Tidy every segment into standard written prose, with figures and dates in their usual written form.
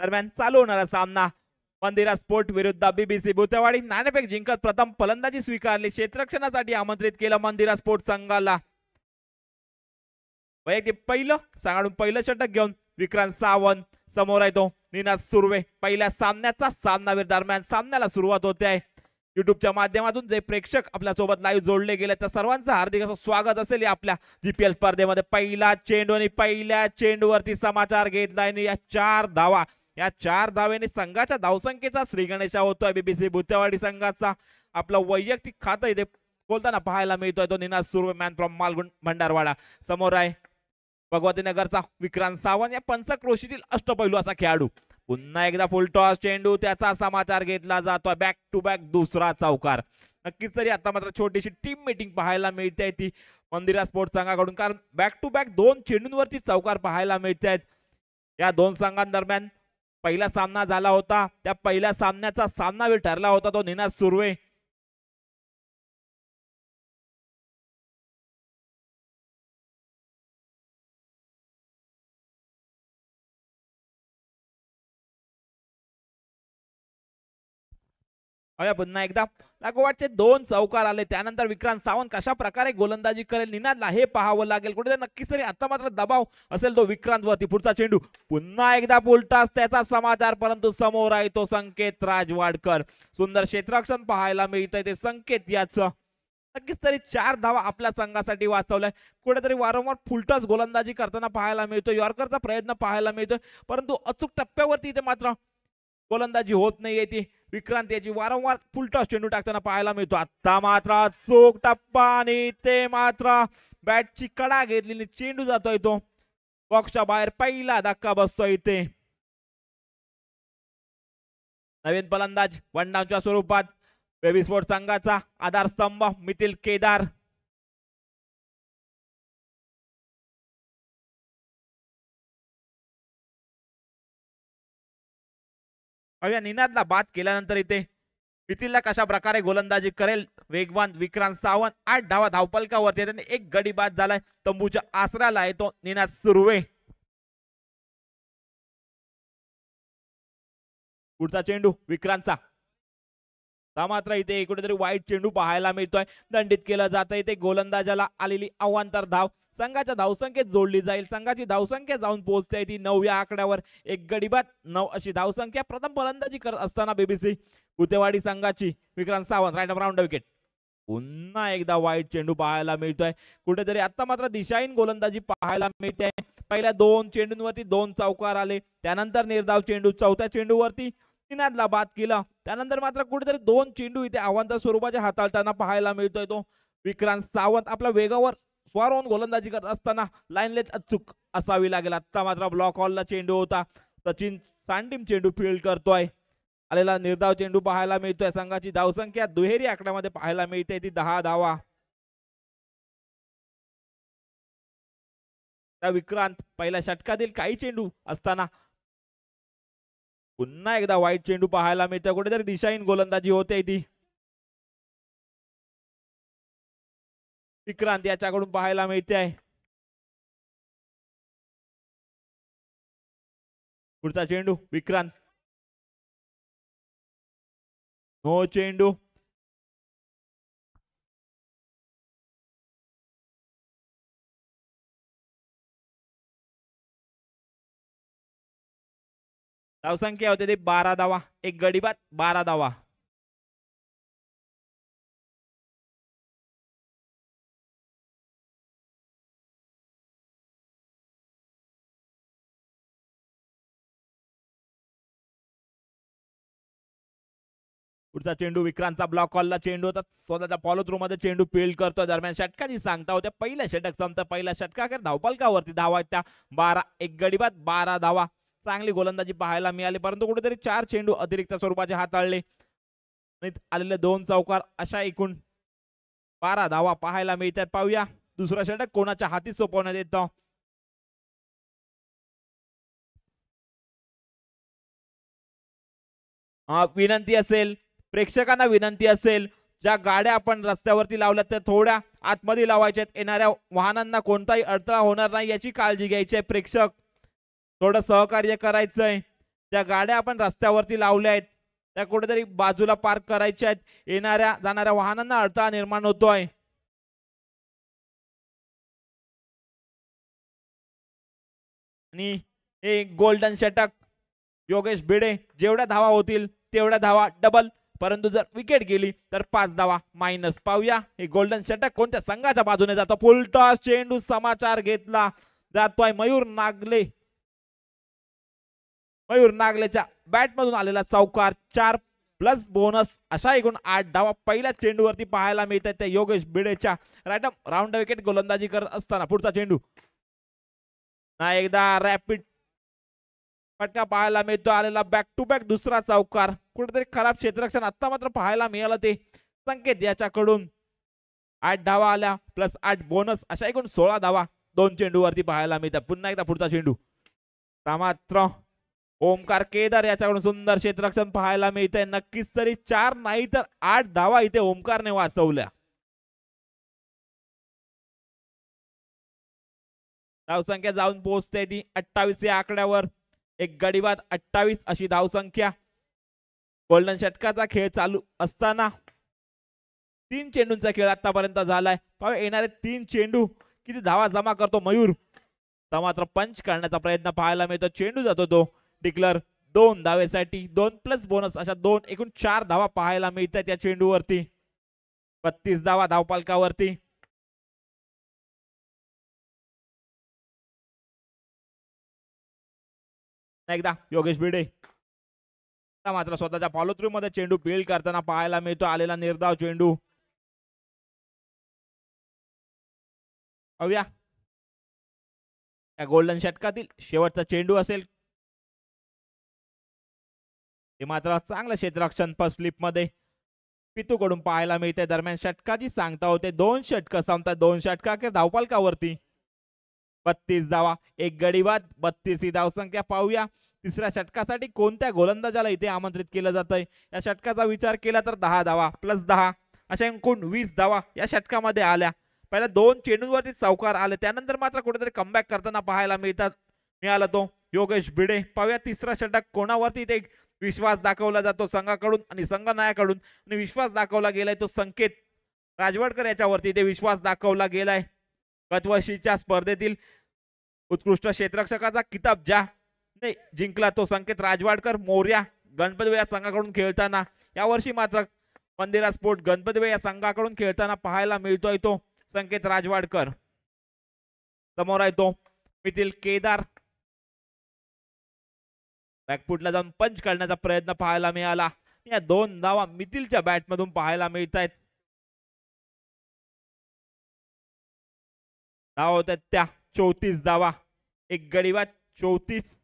दरम्यान चालू होणारा सामना मंदिरा स्पोर्ट विरुद्ध बीबीसी भुतेवाडी. नाणेफेक जिंकत प्रथम फलंदाजी स्वीकारली. क्षेत्ररक्षणासाठी आमंत्रित केलं मंदिरा स्पोर्ट संघाला. वैयक्तिक पहिलं षटक घेऊन विक्रांत सावंत समोर आहे तो निनाद सुर्वे. पहिल्या सामन्याचा सामनावीर. दरम्यान सामन्याला सुरुवात होते आहे. युट्यूबच्या माध्यमातून जे प्रेक्षक आपल्या सोबत लाईव्ह जोडले गेले त्या सर्वांचं हार्दिक असं स्वागत असेल आपल्या जीपीएल स्पर्धेमध्ये. पहिला चेंडू आणि पहिल्या चेंडूवरती समाचार घेतलाय. या 4 धावा, या 4 धावेने संघाच्या धावसंख्येचा श्रीगणेशा होतोय बीबीसी भुतेवाडी संघाचा. आपलं वैयक्तिक खातं इथे बोलताना पाहायला मिळतोय तो निनाद सुर्वे मॅन फ्रॉम मालगुंड भंडारवाडा. समोर आहे भगवतीनगरचा विक्रांत सावंत, या पंचक्रोशीतील अष्टपैलू असा खेळाडू. पुन्हा एकदा फुल टॉस चेंडू, त्याचा समाचार घेतला जातोय. बॅक टू बॅक दुसरा चौकार. नक्कीच तरी आता मात्र छोटीशी टीम मीटिंग पाहायला मिळते ती मंदिरा स्पोर्ट्स संघाकडून, कारण बॅक टू बॅक 2 चेंडूंवरती चौकार पाहायला मिळत आहेत. या 2 संघांदरम्यान पहिला सामना झाला होता. त्या पहिल्या सामन्याचा सामनावीर ठरला होता तो निनाद सुर्वे. पुन्हा एकदा लागोवाटचे 2 चौकार आले. त्यानंतर विक्रांत सावंत कशा प्रकारे गोलंदाजी करेल निनादला हे पाहावं लागेल. कुठे नक्कीच तरी आता मात्र दबाव असेल तो विक्रांत वरती. पुढचा चेंडू पुन्हा एकदा फुलटास, त्याचा समाचार, परंतु समोर आहे तो संकेत राजवाडकर. सुंदर क्षेत्ररक्षण पाहायला मिळतंय ते संकेत याचं. नक्कीच तरी 4 धावा आपल्या संघासाठी वाचवलाय. कुठेतरी वारंवार फुलटॉस गोलंदाजी करताना पाहायला मिळतो. यॉर्करचा प्रयत्न पाहायला मिळतोय, परंतु अचूक टप्प्यावरती इथे मात्र गोलंदाजी होत नाहीये ती. विक्रांत याची वारंवार फुलटॉस चेंडू टाकताना पाहायला मिळतो. आता मात्र अचूक टप्पा आणि ते मात्र बॅटची कडा घेतलेली चेंडू जातोय तो बॉक्सच्या बाहेर. पहिला धक्का बसतोय इथे. नवीन फलंदाज वनडाऊनच्या स्वरूपात बेबी स्पोर्ट संघाचा आधारस्तंभ मिथिल केदार. निनादला बाद केल्यानंतर इथे मिथिलला कशा प्रकारे गोलंदाजी करेल वेगवान विक्रांत सावंत. 8 धावा धावपलकावरती, त्याने 1 गडी बाद झालाय. तंबूच्या आसऱ्याला आहे तो निनाद सुर्वे. पुढचा चेंडू विक्रांतचा. मात्र इथे कुठेतरी वाईट चेंडू पाहायला मिळतोय. दंडित केलं जातं. इथे गोलंदाजाला आलेली अवांतर धाव संघाच्या धावसंख्येत जोडली जाईल. संघाची धावसंख्या जाऊन पोहोचते ती 9 या आकड्यावर. 1 गडी बाद 9 अशी धावसंख्या. प्रथम फलंदाजी करत असताना बीबीसी भुतेवाडी संघाची Vikrant Sawant right round wicket. पुन्हा एकदा वाईट चेंडू पाहायला मिळतोय. कुठेतरी आता मात्र दिशाहीन गोलंदाजी पाहायला मिळते. पहिल्या 2 चेंडूंवरती 2 चौकार आले. त्यानंतर निर्धाव चेंडू, चौथ्या चेंडूवरती निनादला बाद केला. त्यानंतर मात्र कुठेतरी 2 चेंडू इथे अवांतर स्वरूपाचे हाताळताना पाहायला मिळतोय तो विक्रांत सावंत. आपल्या वेगावर स्वार होऊन गोलंदाजी करत असताना लाईनलेट अचूक असावी लागेल. आता मात्र ब्लॉक हॉलला चेंडू होता. सचिन सांडीम चेंडू फील्ड करतोय. आलेला निर्धाव चेंडू पाहायला मिळतोय. संघाची धावसंख्या दुहेरी आकड्यामध्ये पाहायला मिळते ती 10 धावा. त्या विक्रांत पहिल्या षटकातील काही चेंडू असताना पुन्हा एकदा वाईट चेंडू पाहायला मिळतोय. कुठेतरी दिशाहीन गोलंदाजी होते ती विक्रांत याच्याकडून पाहायला मिळते आहे. पुढचा चेंडू विक्रांत. नो चेंडू. धावसंख्या होते ते 12 धावा. 1 गडी बाद 12 धावा. पुढचा चेंडू विक्रांतचा ब्लॉक कॉलला चेंडू होता. स्वतःच्या फॉलो थ्रू मध्ये चेंडू फील्ड करतोय. दरम्यान षटकाची सांगता होत्या. पहिल्या षटक संपतं. पहिल्या षटकाखेर धावपलकावरती धावा त्या 12. 1 गडी बाद 12 धावा. चांगली गोलंदाजी पाहायला मिळाली, परंतु कुठेतरी 4 चेंडू अतिरिक्त स्वरूपाचे हाताळले. आलेले 2 चौकार अशा एकूण 12 धावा पाहायला मिळतात. पाहूया दुसरा षटक कोणाच्या हाती सोपवण्यात येतं. विनंती असेल प्रेक्षकांना, विनंती असेल ज्या गाड्या आपण रस्त्यावरती लावल्यात त्या थोड्या आतमध्ये लावायच्यात. येणाऱ्या वाहनांना कोणताही अडथळा होणार नाही याची काळजी घ्यायची आहे. प्रेक्षक थोडं सहकार्य करायचंय. ज्या गाड्या आपण रस्त्यावरती लावल्या आहेत त्या कुठेतरी बाजूला पार्क करायच्या आहेत. येणाऱ्या जाणाऱ्या वाहनांना अडथळा निर्माण होतोय. आणि हे गोल्डन षटक योगेश भिडे, जेवढ्या धावा होतील तेवढ्या धावा डबल, परंतु जर विकेट गेली तर 5 धावा मायनस. पाहूया हे गोल्डन षटक कोणत्या संघाच्या बाजूने जातो. फुलटॉस चेंडू समाचार घेतला जातोय मयूर नागले. मयूर नागलेच्या बॅट मधून आलेला चौकार 4 प्लस बोनस अशा एकूण 8 धावा पहिल्या चेंडूवरती पाहायला मिळतात त्या योगेश भिडेच्या. राईट राऊंड विकेट गोलंदाजी करत असताना पुढचा चेंडू ना एकदा रॅपिड फटका पाहायला मिळतो. आलेला बॅक टू बॅक दुसरा चौकार. कुठेतरी खराब क्षेत्ररक्षण आता मात्र पाहायला मिळालं ते संकेत याच्याकडून. 8 धावा आल्या प्लस 8 बोनस अशा एकूण 16 धावा 2 चेंडूवरती पाहायला मिळतात. पुन्हा एकदा पुढचा चेंडू मात्र ओमकार केदार याच्याकडून सुंदर क्षेत्ररक्षण पाहायला मिळतंय. नक्कीच तरी 4 नाही तर 8 धावा इथे ओमकारने वाचवल्या. धावसंख्या जाऊन पोहोचते ती 28 या आकड्यावर. एक गडी बाद 28 अशी धावसंख्या. गोल्डन षटकाचा खेळ चालू असताना 3 चेंडूंचा खेळ आतापर्यंत झालाय. येणारे 3 चेंडू किती धावा जमा करतो मयूर. मात्र पंच करण्याचा प्रयत्न पाहायला मिळतो. चेंडू जातो तो डिक्लर 2 धावेसाठी 2 प्लस बोनस अशा 2 एकूण 4 धावा पाहायला मिळतात या चेंडूवरती. 32 धावा धावपालकावरती. एकदा योगेश भिडे मात्र स्वतःच्या फॉलो थ्रू मध्ये चेंडू बिल्ड करताना पाहायला मिळतो. आलेला निर्धाव चेंडू अव्या या गोल्डन षटकातील शेवटचा चेंडू असेल. हे मात्र चांगलं क्षेत्ररक्षण फर्स्ट स्लिप मध्ये पितू कडून पाहायला मिळते. दरम्यान षटकाची सांगता होते 2 षटक संपतात 2 षटका धावपालकावरती. 32 धावा एक गडी बाद 32 ही धावसंख्या. पाहूया तिसऱ्या षटकासाठी कोणत्या गोलंदाजाला इथे आमंत्रित केलं जातंय. या षटकाचा विचार केला तर 10 धावा प्लस 10 अशा एकूण 20 धावा या षटकामध्ये आल्या. पहिल्या 2 चेंडूंवरती चौकार आले त्यानंतर मात्र कुठेतरी कमबॅक करताना पाहायला मिळाला तो योगेश भिडे. पाहूया तिसरा षटक कोणावरती इथे विश्वास दाखवला जातो संघाकडून आणि संघनायकाकडून. आणि विश्वास दाखवला गेलाय तो संकेत राजवाडकर याच्यावरती इथे विश्वास दाखवला गेलाय. गत वर्षीच्या स्पर्धेतील उत्कृष्ट क्षेत्ररक्षकाचा किताब ज्याने जिंकला तो संकेत राजवाडकर मोर्या गणपती या संघाकडून खेळताना. यावर्षी मात्र मंदिरा स्पोर्ट गणपती या संघाकडून खेळताना पाहायला मिळतोय तो संकेत राजवाडकर. समोर आहे तो मिथिल केदार. बॅकफुटला जाऊन पंच करण्याचा प्रयत्न पाहायला मिळाला. या 2 धावा मिथिलच्या बॅट मधून पाहायला मिळत आहेत. धावा होत्या त्या 34 धावा एक गडी बाद 34.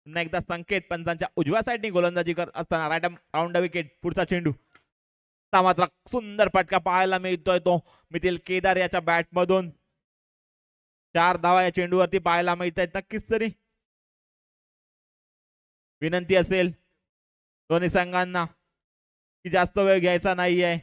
पुन्हा एकदा संकेत पंचांच्या उजव्या साईडने गोलंदाजी करत असताना राईट राऊंड विकेट. पुढचा चेंडू मात्र सुंदर फटका पाहायला मिळतोय तो मिथिल केदार याच्या बॅट मधून. 4 धावा या चेंडूवरती पाहायला मिळत आहेत. नक्कीच तरी विनंती असेल दोन्ही संघांना की जास्त वेळ घ्यायचा नाहीये.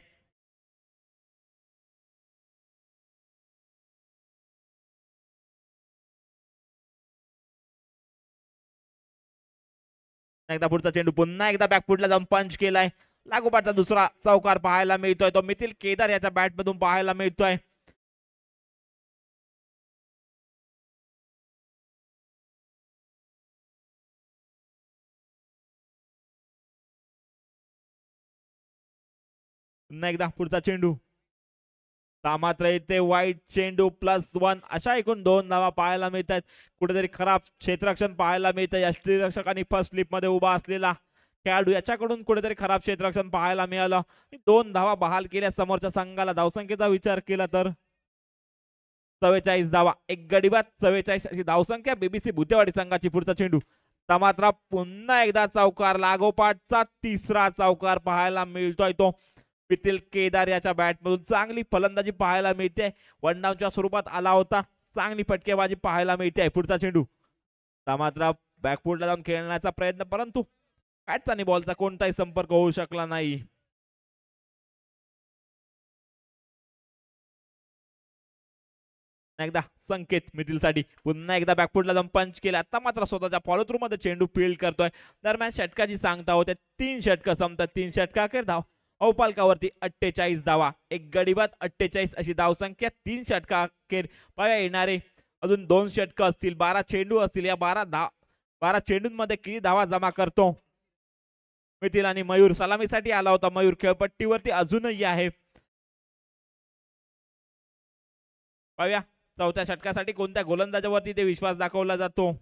एकदा पुढचा चेंडू पुन्हा एकदा बॅकफुटला जाऊन पंच केलाय. लागोपाठचा दुसरा चौकार पाहायला मिळतोय तो मिथिल केदार याच्या बॅट मधून पाहायला मिळतोय. पुन्हा एकदा पुढचा चेंडू मात्र इथे वाईट चेंडू +1 अशा एकूण 2 धावा पाहायला मिळतात. कुठेतरी खराब क्षेत्ररक्षण पाहायला मिळतं. यष्टीरक्षक आणि फर्स्ट स्लिप मध्ये उभा असलेला खेळाडू याच्याकडून कुठेतरी खराब क्षेत्ररक्षण पाहायला मिळालं. 2 धावा बहाल केल्या समोरच्या संघाला. धावसंख्येचा विचार केला तर 44 धावा एक गडी बाद 44 अशी धावसंख्या बीबीसी भुतेवाडी संघाची. पुढचा चेंडू मात्र पुन्हा एकदा चौकार. लागोपाठचा तिसरा चौकार पाहायला मिळतोय तो मिथिल केदार याच्या बॅट मधून. चांगली फलंदाजी पाहायला मिळते. 1 डाऊनच्या स्वरूपात आला होता चांगली फटकेबाजी पाहायला मिळते. पुढचा चेंडू मात्र बॅकफुटला जाऊन खेळण्याचा प्रयत्न, परंतु बॅटचा आणि बॉलचा कोणताही संपर्क होऊ शकला नाही. एकदा संकेत मिथिलसाठी पुन्हा एकदा बॅकफुटला जाऊन पंच केला. आता मात्र स्वतःच्या फॉलो थ्रू मध्ये चेंडू फील्ड करतोय. दरम्यान षटकाची सांगता होते. 3 षटक संपतात. 3 षटका अखेर धाव अवपालकावरती 48 धावा, एक गडीबाद 48 अशी धावसंख्या 3 षटका अखेर. पाया येणारे अजून 2 षटक असतील, 12 चेंडू असतील. या 12 चेंडूंमध्ये किती धावा जमा करतो मिथिल. आणि मयूर सलामीसाठी आला होता. मयूर खेळपट्टीवरती अजूनही आहे. पाहूया चौथ्या षटकासाठी कोणत्या गोलंदाजावरती ते विश्वास दाखवला जातो.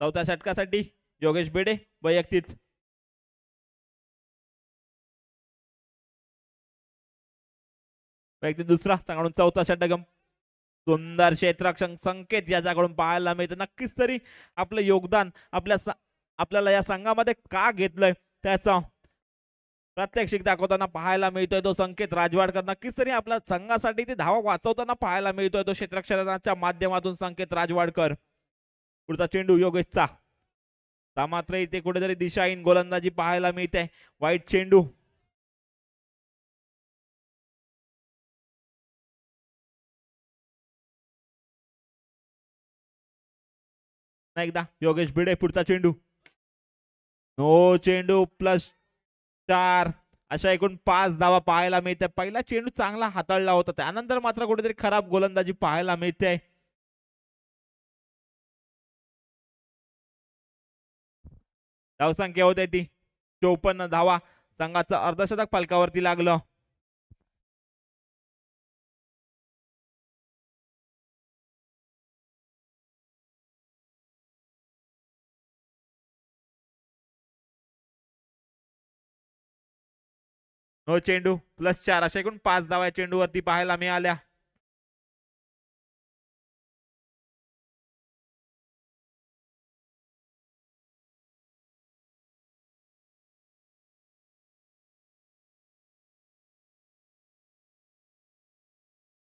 चौथ्या षटकासाठी योगेश बेडे वैयक्तिक दुसरा सांगून चौथा षटक. सुंदर क्षेत्ररक्षण संकेत याच्याकडून पाहायला मिळतं. नक्कीच तरी आपलं योगदान आपल्याला या संघामध्ये का घेतलंय त्याचा प्रात्यक्षिक दाखवताना पाहायला मिळतोय तो संकेत राजवाडकर. नक्कीच तरी आपल्या संघासाठी ते धावा वाचवताना पाहायला मिळतोय तो क्षेत्ररक्षणाच्या माध्यमातून संकेत राजवाडकर. पुढचा चेंडू योगेशचा मात्र इथे कुठेतरी दिशाहीन गोलंदाजी पाहायला मिळते. वाईट चेंडू. एकदा योगेश भिडे. पुढचा चेंडू नो चेंडू +4 अशा एकूण 5 धावा पाहायला मिळते. पहिला चेंडू चांगला हाताळला होता, त्यानंतर मात्र कुठेतरी खराब गोलंदाजी पाहायला मिळते. धावसंख्या होते ती 54 धावा. संघाचं अर्धशतक फलकावरती लागलं. नो चेंडू +4 अशा एकूण 5 धावा चेंडूवरती पाहायला मिळाल्या.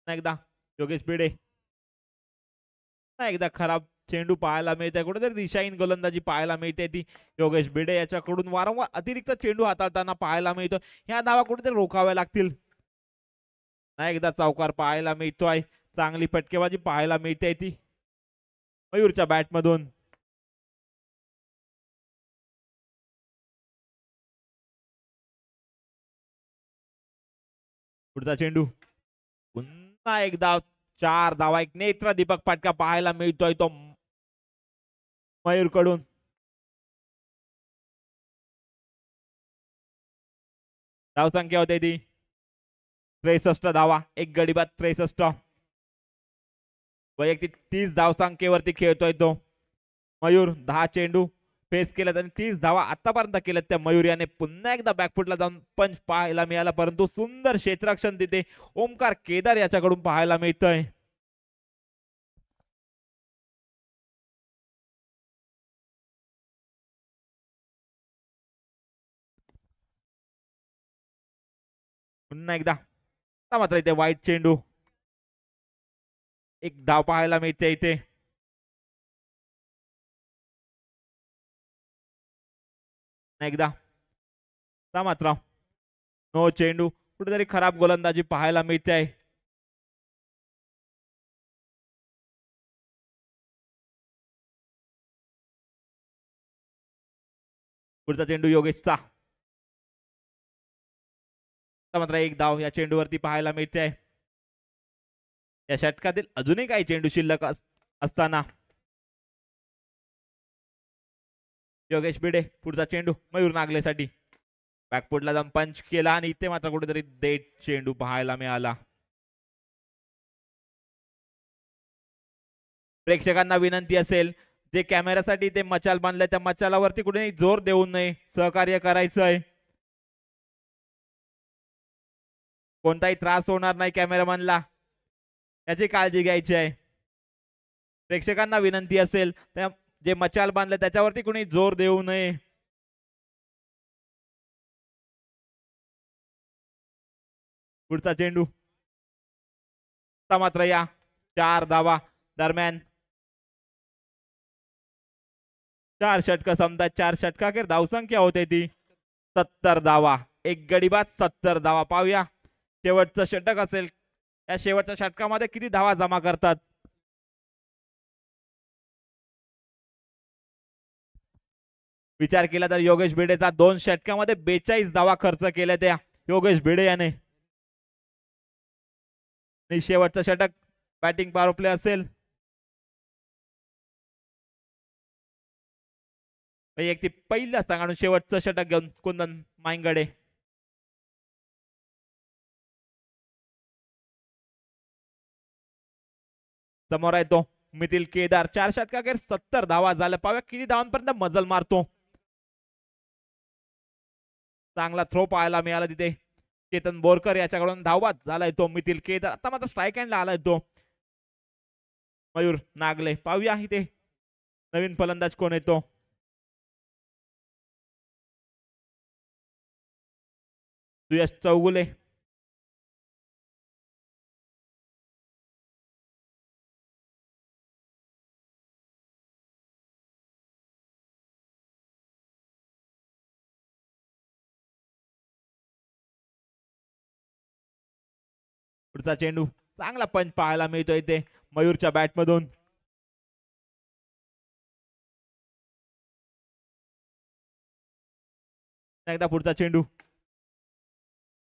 एकदा योगेश भिडे. एकदा खराब चेंडू पाहायला मिळते. कुठेतरी दिशाहीन गोलंदाजी पाहायला मिळते ती योगेश भिडे याच्याकडून. वारंवार अतिरिक्त चेंडू हाताळताना पाहायला मिळतो. ह्या धावा कुठेतरी रोखाव्या लागतील. एकदा चौकार पाहायला मिळतोय. चांगली फटकेबाजी पाहायला मिळते ती मयूरच्या बॅटमधून. पुढचा चेंडू पुन्हा एकदा 4 धावा. एक नेत्र दीपक फटका पाहायला मिळतोय तो मयूर कडून. धावसंख्या होते ती 63 धावा, एक गडीबाद 63. वैयक्तिक 30 धावसंख्येवरती खेळतोय तो मयूर. 10 चेंडू फेस केल्यात आणि 30 धावा आतापर्यंत केल्यात त्या मयूर याने. पुन्हा एकदा बॅकफुटला जाऊन पंच पाहायला मिळाला, परंतु सुंदर क्षेत्ररक्षण तिथे ओमकार केदार याच्याकडून पाहायला मिळतंय. पुन्हा एकदा मात्र इथे वाईट चेंडू. एक धाव पाहायला मिळते इथे. एकदा मात्र नो चेंडू. कुठेतरी खराब गोलंदाजी पाहायला मिळते आहे. पुढचा चेंडू योगेशचा. मात्र एक धाव या चेंडूवरती पाहायला मिळते आहे. या षटकातील अजूनही काही चेंडू शिल्लक असताना योगेश भिडे. पुढचा चेंडू मयूर नागलेसाठी. बॅकफुटला जाऊन पंच केला आणि इथे मात्र कुठेतरी देट चेंडू पाहायला मिळाला. प्रेक्षकांना विनंती असेल, जे कॅमेऱ्यासाठी ते मचाल बांधलंय त्या मचालावरती कुठेही जोर देऊ नये, सहकार्य करायचंय. कोणताही त्रास होणार नाही कॅमेरामॅनला, याची काळजी घ्यायची आहे. प्रेक्षकांना विनंती असेल त्या जे मचाल बांधले त्याच्यावरती कुणी जोर देऊ नये. पुढचा चेंडू मात्र या 4 धावा दरम्यान 4 षटक समजा 4 षटकाखेर धावसंख्या होते ती 70 धावा. एक गडी बाद 70 धावा. पाहूया शेवटचं षटक असेल, या शेवटच्या षटकामध्ये किती धावा जमा करतात. विचार केला तर योगेश भिडेचा 2 षटकामध्ये 42 धावा खर्च केल्या त्या योगेश भिडे याने. शेवटचं षटक बॅटिंग पॉवर प्ले असेल. एक ती पहिल्या सांगाडून शेवटचं षटक घेऊन कुंदन माईंगडे. समोर आहे तो मिथिल केदार. 4 षटकाखेर 70 धावा झाल्या. पाहूया किती धावांपर्यंत मजल मारतो. चांगला थ्रो पाहायला मिळाला तिथे. चेतन बोरकर याच्याकडून धावबाद झालाय तो मिथिल केदार. आता मात्र स्ट्राईक हँडला आलाय तो मयूर नागले. पाहूया इथे नवीन फलंदाज कोण येतो. सुयश चौगुले. पुढचा चेंडू चांगला पंच पाहायला मिळतोय इथे मयूरच्या बॅट मधून. एकदा पुढचा चेंडू.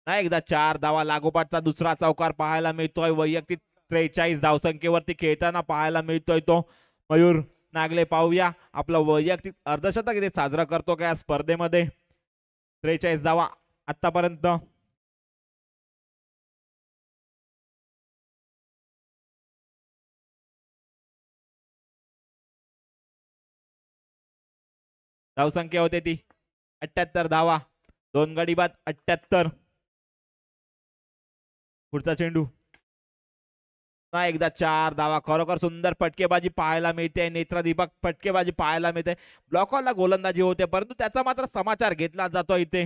नाही एकदा 4 धावा लागोपाठचा दुसरा चौकार पाहायला मिळतोय. वैयक्तिक 43 धावसंख्येवरती खेळताना पाहायला मिळतोय तो मयूर नागले. पाहूया आपलं वैयक्तिक अर्धशतक इथे साजरा करतो का या स्पर्धेमध्ये. 43 धावा आतापर्यंत. धावसंख्या होते ती 78 धावा. 2 गडी बाद 78. पुढचा चेंडू. एकदा 4 धावा. खरोखर सुंदर फटकेबाजी पाहायला मिळते. नेत्रदीपक फटकेबाजी पाहायला मिळते. ब्लॉकरला गोलंदाजी होते परंतु त्याचा मात्र समाचार घेतला जातो इथे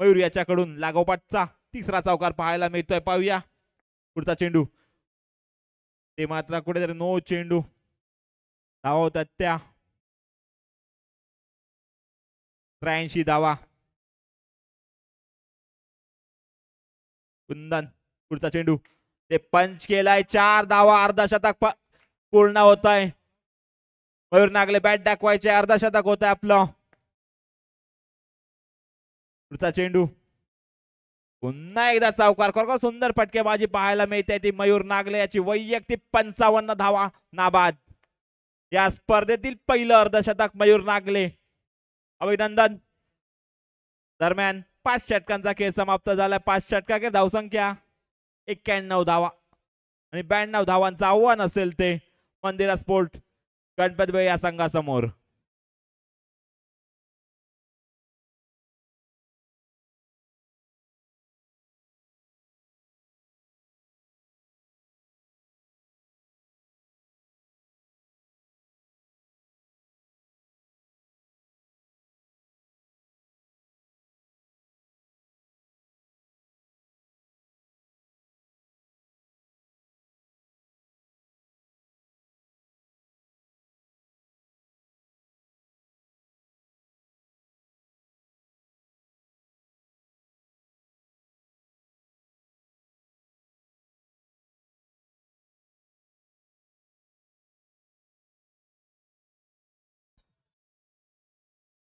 मयूर याच्याकडून. लागोपाठचा तिसरा चौकार पाहायला मिळतोय. पाहूया पुढचा चेंडू. ते मात्र कुठेतरी नो चेंडू. धावा होतात त्या 83 धावा. कुंदन. पुढचा चेंडू. ते पंच केलाय. 4 धावा. अर्धशतक पूर्ण होत आहे. मयूर नागले बॅट दाखवायचे. अर्धशतक होत आहे आपलं. पुढचा चेंडू. पुन्हा एकदा चौकार. खरोखर सुंदर फटकेबाजी पाहायला मिळते ती मयूर नागले याची. वैयक्तिक 55 धावा नाबाद. या स्पर्धेतील पहिलं अर्धशतक मयूर नागले. अभिनंदन. दरम्यान 5 षटकांचा खेळ समाप्त झाला. 5 षटकांची धावसंख्या 91 धावा आणि 92 धावांचं आव्हान असेल ते मंदिरा स्पोर्ट गणपतबे या संघासमोर.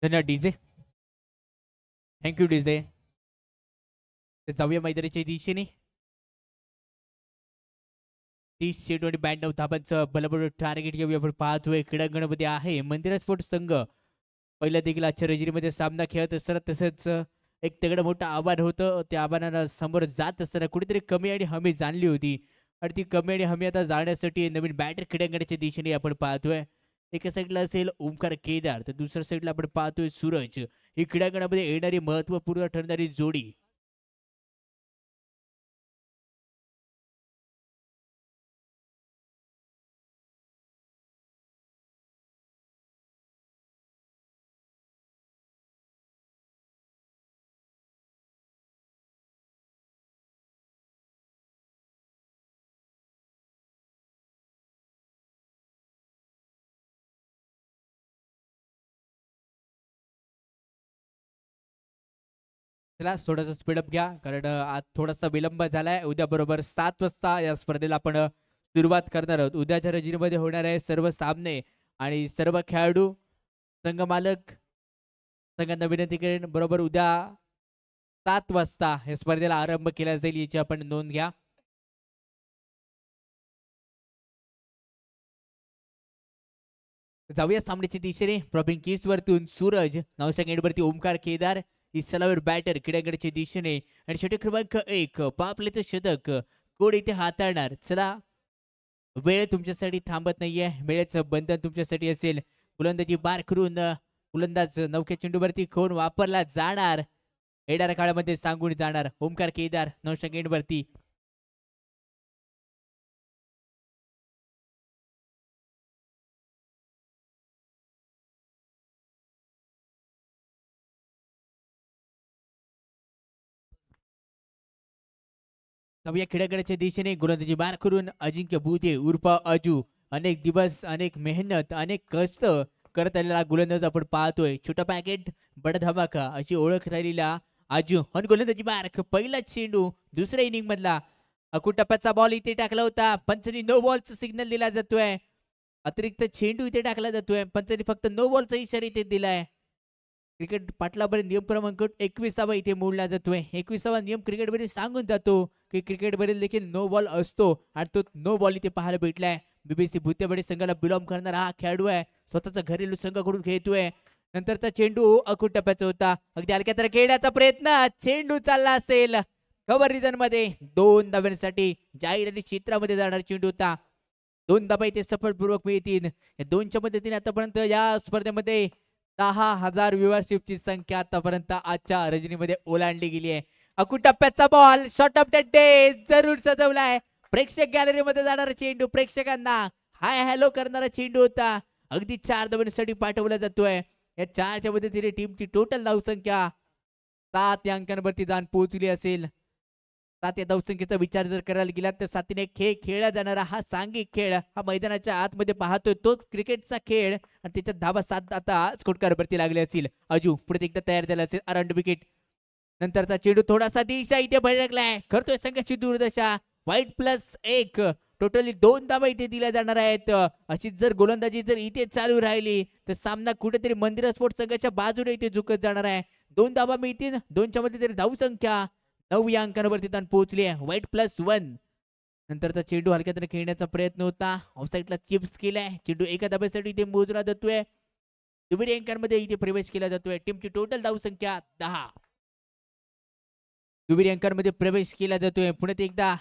धन्यवाद डीजे. Thank you DJ. जाऊया मैदानाच्या दिशेने. 30 चेंडू आणि 92 धाबांचं बलबड टार्गेट घेऊया. आपण पाहतोय क्रीडांगणामध्ये आहे मंदिरा स्पोर्ट संघ. पहिल्या देखील आजच्या रजिरीमध्ये सामना खेळत असताना तसंच एक तगडं मोठं आव्हान होतं. त्या आव्हानाला समोर जात असताना कुठेतरी कमी आणि हमी जाणली होती आणि ती कमी आणि हमी आता जाण्यासाठी नवीन बॅटर क्रीडांगणाच्या दिशेने आपण पाहतोय. एका साईडला असेल ओमकार केदार तर दुसऱ्या साईडला आपण पाहतोय सूरज. ही क्रीडांगणामध्ये येणारी महत्वपूर्ण ठरणारी जोडी. चला थोडासा स्पीडअप घ्या, कारण आज थोडासा विलंब झालाय. उद्या बरोबर 7 वाजता या स्पर्धेला आपण सुरुवात करणार आहोत. उद्याच्या रजनीमध्ये होणार आहे सर्व सामने आणि सर्व खेळाडू, संघ मालक संघांना विनंती करेन बरोबर उद्या 7 वाजता या स्पर्धेला आरंभ केला जाईल, याची आपण नोंद घ्या. जाऊया सामन्याच्या दिशेने. प्रॉपिंग केस वरतून सूरज, नावच्या गेटवरती ओमकार केदार, इस्लावर बॅटर क्रीडागडच्या दिशेने आणि षटक क्रमांक 1 पापलेचं शतक कोण इथे हाताळणार. चला, वेळ तुमच्यासाठी थांबत नाहीये, वेळेचं बंधन तुमच्यासाठी असेल. गोलंदाजी बार करून गोलंदाज नौक्या चेंडूवरती कोण वापरला जाणार येणाऱ्या काळामध्ये सांगून जाणार. ओमकार केदार नावच्या गेटवरती. नव्या खेळाकडच्या दिशेने गोलंदाजी बार करून अजिंक्य बुधे उर्फ अजू. अनेक दिवस, अनेक मेहनत, अनेक कष्ट करत आलेला गोलंदाज आपण पाहतोय. छोटा पॅकेट बडा धमाका अशी ओळख राहिलेला अजू. आणि गोलंदाजी बार, पहिला चेंडू दुसऱ्या इनिंग मधला अकुटप्प्याचा बॉल इथे टाकला होता. पंचांनी नो बॉलचा सिग्नल दिला जातोय. अतिरिक्त चेंडू इथे टाकला जातोय. पंचांनी फक्त नो बॉलचा इशारा इथे दिलाय. क्रिकेट पाटलाभर नियम क्रमांक 21 इथे मोडला जातोय. 21 नियम क्रिकेटमध्ये सांगून जातो की क्रिकेटमध्ये देखील नो बॉल असतो आणि तो नो बॉल इथे पाहायला भेटलाय. बीबीसी भूतेबडी संघाला बिलॉंग करणारा हा खेळाडू आहे. स्वतःचा घरेलू संघाकडून खेळतोय. नंतरचा चेंडू अकुट टप्प्याचा होता. अगदी हलक्या तर खेळण्याचा प्रयत्न, चेंडू चालला असेल कव्हर रिजन मध्ये. 2 धाब्यांसाठी जाहीर आणि क्षेत्रामध्ये जाणार चेंडू होता. 2 धाबा इथे सफलपूर्वक मिळतील. या 2च्या मदतीने आतापर्यंत या स्पर्धेमध्ये 10,000 व्ह्युअरशिपची संख्या आतापर्यंत आजच्या रजनीमध्ये ओलांडली गेली आहे. अकुट टप्प्याचा ball short of the day जरूर सजवलाय. प्रेक्षक गॅलरीमध्ये जाणारा चेंडू, प्रेक्षकांना हाय हॅलो करणारा चेंडू होता. अगदी 4 धावांसाठी पाठवला जातोय. या 4च्या मदतीने टीमची टोटल धावसंख्या 7 या अंकांवरती जाऊन पोहोचली असेल. 7 या धावसंख्येचा विचार जर करायला गेला तर 7ने खेळ खेळला जाणारा हा सांघिक खेळ, हा मैदानाच्या आतमध्ये पाहतोय तोच क्रिकेटचा खेळ आणि त्याच्यात धावा 7 आता स्कोरकारवरती लागले असतील. अजू पुढे एकदा तयार झाला असेल. अराउंड विकेट नंतरचा चेंडू थोडासा दिशा इथे भडकलाय. करतोय संघाची दुर्दशा. वाईट +1 टोटली 2 धावा इथे दिल्या जाणार आहेत. अशीच जर गोलंदाजी जर इथे चालू राहिली तर सामना कुठेतरी मंदिरा स्पोर्ट्स संघाच्या बाजूने इथे झुकत जाणार आहे. 2 धावा मिळतील. 2च्या मध्ये तरी धावसंख्या 9 या अंकांवरती ताण पोहोचली आहे. वाईट +1 नंतरचा चेंडू हलक्यात खेळण्याचा प्रयत्न होता. ऑफसाईडला चिप्स केलाय. चेंडू एका धाब्यासाठी इथे मोजला जातोय. दुहेरी अंकांमध्ये इथे प्रवेश केला जातोय. टीमची टोटल धावसंख्या 10. दुहेरी अंकांमध्ये प्रवेश केला जातोय. पुण्यात एकदा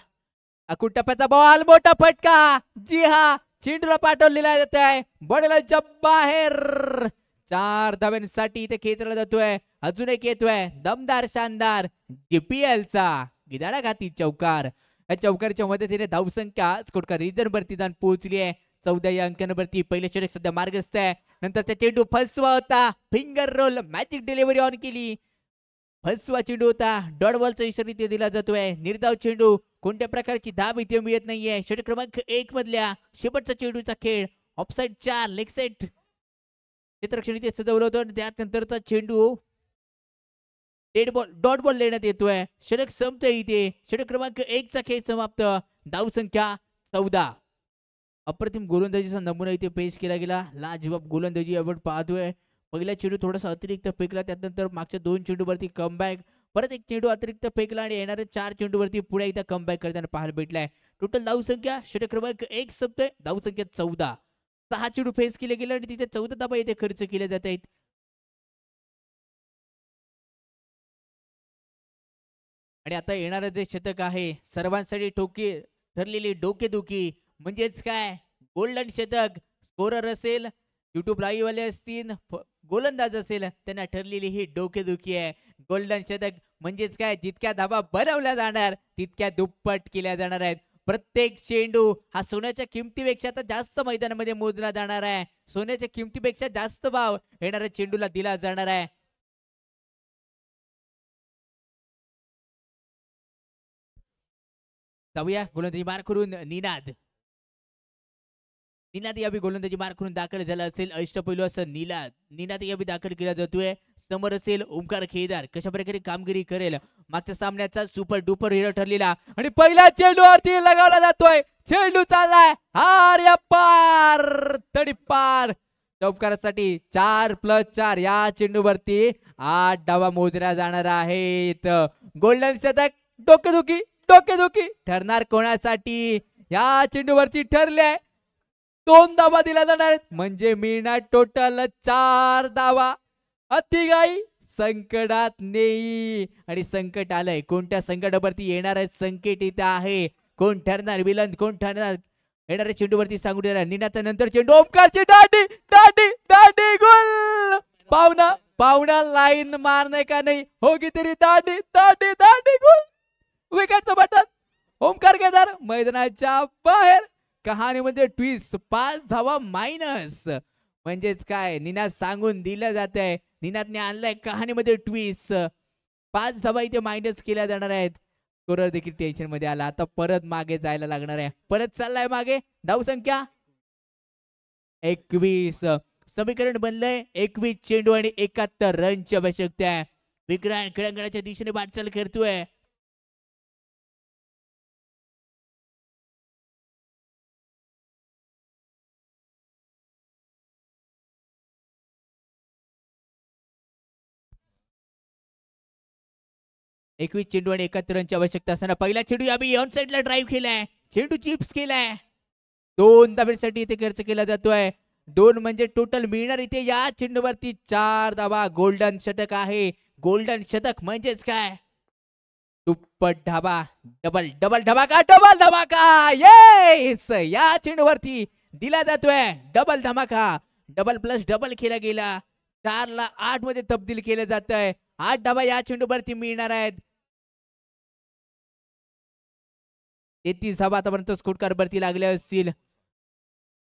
अकुट टप्प्याचा बॉल, मोठा फटका. जी हा, चेंडूला पाठवलेला जात आहे. बॉलच्या बाहेर. 4 धाव्यांसाठी इथे खेचला जातोय. अजून एक येतोय दमदार शानदार जीपीएलचा गिदाडाघाती चौकार. या चौकारच्या मदतीने धावसंख्या स्कोरकार रिजन वरती जाऊन पोहोचली आहे. 14 या अंकांवरती. पहिले षटक सध्या मार्गस्थ आहे. नंतरचा चेंडू फसवा होता. Finger roll magic delivery on केली. फसवा चेंडू होता. डॉट बॉलचा इशारा इथे दिला जातोय. निर्धाव चेंडू, कोणत्या प्रकारची धाब इथे मिळत नाहीये. षटक क्रमांक 1 मधल्या शेवटचा चेंडूचा खेळ. ऑफसाईड 4 लेग सेट क्षेत्ररक्षण इथे सजवलं होतं. त्यानंतरचा चेंडू डेड बॉल, डॉट बॉल देण्यात येतोय. षटक संपतोय इथे. षटक क्रमांक 1 चा खेळ समाप्त. धावसंख्या 14. अप्रतिम गोलंदाजीचा नमुना इथे पेश केला गेला. लाजवाब गोलंदाजी आपण पाहतोय. पहिला चेंडू थोडासा अतिरिक्त फेकला, त्यानंतर मागच्या 2 चेंडूवरती कमबॅक, परत एक चेंडू अतिरिक्त फेकला आणि येणाऱ्या 4 चेंडूवरती पुढे एकदा कमबॅक करताना पाहायला भेटलाय. टोटल धावसंख्या षटक क्रमांक 1 संपतोय. धावसंख्या 14. 6 चेंडू फेस केले गेले आणि तिथे 14 धावा इथे खर्च केल्या जात आहेत. आणि आता येणारं जे शतक आहे सर्वांसाठी ठरलेली डोकेदुखी, म्हणजेच काय गोल्डन शतक. स्कोरर असेल, युट्यूब लाईव्ह वाले असतील, गोलंदाज असेल, त्यांना ठरलेली ही डोकेदुखी आहे. गोल्डन शतक म्हणजेच काय, जितक्या धावा बनवल्या जाणार तितक्या दुप्पट केल्या जाणार आहेत. प्रत्येक चेंडू हा सोन्याच्या किमतीपेक्षा आता जास्त मैदानामध्ये मोजला जाणार आहे. सोन्याच्या किमतीपेक्षा जास्त भाव येणाऱ्या चेंडूला दिला जाणार आहे. जाऊया गोलंदाजी मार करून निनाद. निनाद यावी गोलंदाजी मार करून दाखल झाला असेल. अष्टपैलू असं निनाद यावी दाखल केला जातोय. समोर असेल ओमकार खेळदार, कशा प्रकारे कामगिरी करेल मागच्या सामन्याचा सुपर डुपर हिरो ठरलेला आणि पहिल्या चेंडूवरती लगावला जातोय. चेंडू चाललाय आर्या पार तडी पार. चौकारासाठी 4+4 या चेंडूवरती 8 धावा मोजल्या जाणार आहेत. गोल्डन शतक डोकेदुखी ठरणार कोणासाठी? या चेंडूवरती ठरले 2 धावा दिल्या जाणार आहेत म्हणजे मिळणार टोटल 4 धावा. अतिगाई संकटात नेई आणि संकट आलंय. कोणत्या संकटावरती येणार आहे संकट इथं आहे. कोण ठरणार विलन, कोण ठरणार येणाऱ्या चेंडूवरती सांगू देणार. निनाच्या नंतर चेंडू ओमकारची दाडी गोल. पावना लाईन मारणे का नाही होगी तरी दाडी गोल. विकेटचं बटन. ओमकार केदार मैदानाच्या बाहेर. कहाणीमध्ये ट्विस्ट 5 धावा मायनस म्हणजेच काय निनाद सांगून दिलं जात आहे. निनादने आणलाय कहाणीमध्ये ट्विस्ट. 5 धावा इथे मायनस केल्या जाणार आहेत. स्कोरर देखील टेन्शन मध्ये आला. आता परत मागे जायला लागणार आहे. परत चाललाय मागे. धाव संख्या 21. समीकरण बनलंय 21 चेंडू आणि 71 रनची आवश्यकता आहे. विक्रांत खेळांगणाच्या दिशेने वाटचाल करतोय. एकवीस चेंडू आणि 71 रनची आवश्यकता असताना पहिला चेंडू यावेळी ऑन साइडला ड्राईव्ह केलाय. चेंडू चिप्स केलाय. 2 धाब्यांसाठी इथे खर्च केला जातोय. 2 म्हणजे टोटल मिळणार इथे या चेंडूवरती 4 धावा. गोल्डन शतक आहे. गोल्डन शतक म्हणजेच काय दुप्पट धाबा. डबल धमाका येस या चेंडूवरती दिला जातोय. डबल धमाका. डबल प्लस डबल केला गेला. 4 ला 8 मध्ये तब्दील केलं जात आहे. 8 धावा या चेंडूवरती मिळणार आहेत. 33 धावा आतापर्यंत स्कोर वरती लागल्या असतील.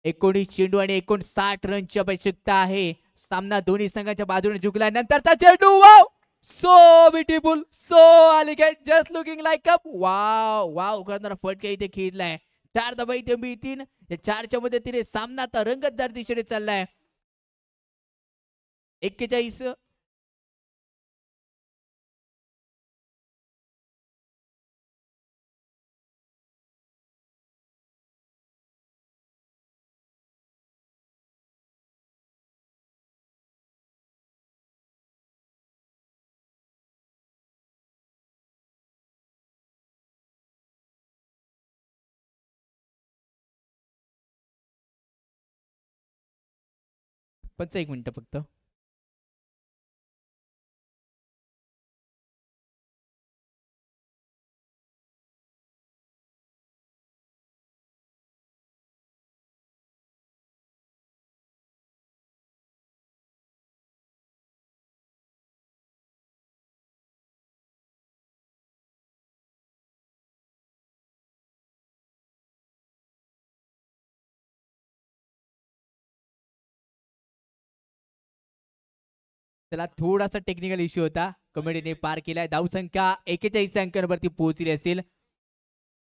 19 चेंडू आणि 59 रनची आवश्यकता आहे. सामना दोन्ही संघाच्या बाजूने जिंकला. नंतरचा चेंडू wow so beautiful so elegant just looking like up wow करणारा फटका इथे खेळलाय. 4 धावा इथे मिळतील. या 4च्या मध्ये तिने सामना आता रंगतदार दिशेने चाललाय. 41 1 मिनिट फक्त. त्याला थोडासा टेक्निकल इश्यू होता. कमिटीने पार केलाय. धाव संख्या 41 अंकांवरती पोहोचली असेल.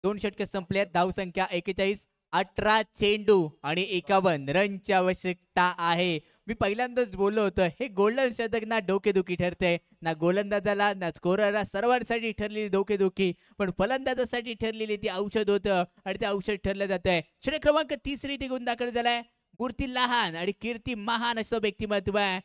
2 षटके संपले. धाव संख्या 41. 18 चेंडू आणि 51 रनची आवश्यकता आहे. मी पहिल्यांदाच बोललो होतं हे गोल्डन शतक ना डोकेदुखी ठरते ना गोलंदाजाला ना स्कोररला. सर्वांसाठी ठरलेली डोकेदुखी पण फलंदाजासाठी ठरलेली ती औषध होतं आणि ते औषध ठरलं जात आहे. षटक क्रमांक 3 इथे गुण दाखल झालाय. मूर्ती लहान आणि कीर्ती महान असं व्यक्तिमत्व आहे.